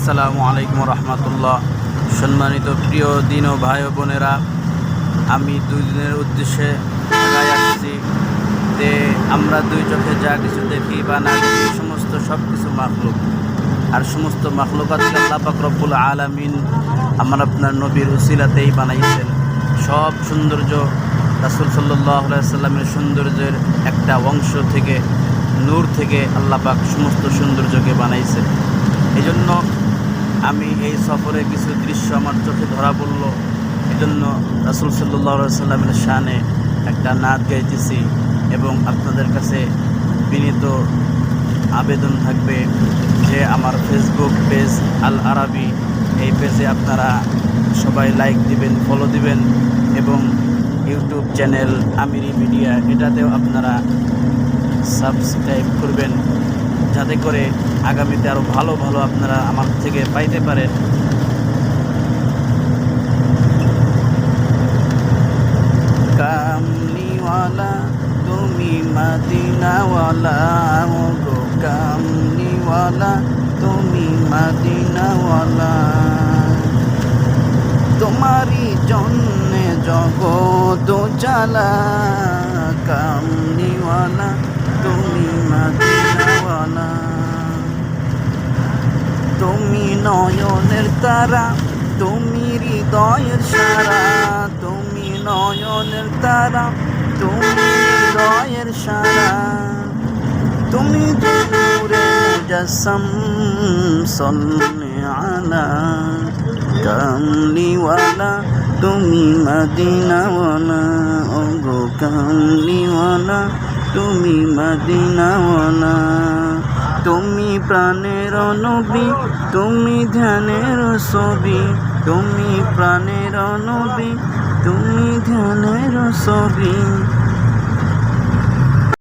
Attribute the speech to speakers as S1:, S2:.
S1: আসসালামু আলাইকুম রহমতুল্লাহ। সম্মানিত প্রিয় দিন ও ভাই ও বোনেরা, আমি 2 দিনের উদ্দেশ্যে ঢাকায় আসছি। যে আমরা 2 চোখে যা কিছু দেখি বা না দেখি সমস্ত সব কিছু মাখলুক, আর সমস্ত মাখলুকাতকে আল্লাহ পাক রব্বুল আলামিন আমার আপনার নবীর উসিলাতেই বানাইছেন। সব সৌন্দর্য রাসূল সাল্লাল্লাহু আলাইহি সাল্লামের সৌন্দর্যের একটা অংশ থেকে, নূর থেকে আল্লাহ পাক সমস্ত সৌন্দর্যকে বানাইছেন। এই জন্য আমি এই সফরে কিছু দৃশ্য আমার চোখে ধরা পড়ল। এই জন্য রাসূল সাল্লাল্লাহু আলাইহি সাল্লামের শানে একটা নাত গাইতেছি এবং আপনাদের কাছে বিনীত আবেদন থাকবে যে আমার ফেসবুক পেজ আল আরাবি, এই পেজে আপনারা সবাই লাইক দিবেন, ফলো দিবেন এবং ইউটিউব চ্যানেল আমিরি মিডিয়া, এটাতেও আপনারা সাবস্ক্রাইব করবেন, যাতে করে আগামীতে আরও ভালো ভালো আপনারা আমার থেকে পাইতে পারেন। কামলিওয়ালা তুমি মদিনাওয়ালা, গো কামলিওয়ালা তুমি মদিনাওয়ালা, তোমারই জন্যে জগৎ জ্বালা, কামলিওয়ালা তুমি মদিনাওয়ালা। তুমি নয়নের তারা, তুমি হৃদয়ের সারা, তুমি নয়নের তারা, তুমি হৃদয়ের সারা, তুমি নূরে মুজাসসাম সাল্লি আলা, কামলিওয়ালা তুমি মদিনাওয়ালা, ও গো কামলিওয়ালা তুমি মদিনাওয়ালা। তুমি প্রাণের নবী, তুমি ধ্যানের ছবি, তুমি প্রাণের নবী, তুমি ধ্যানের ছবি,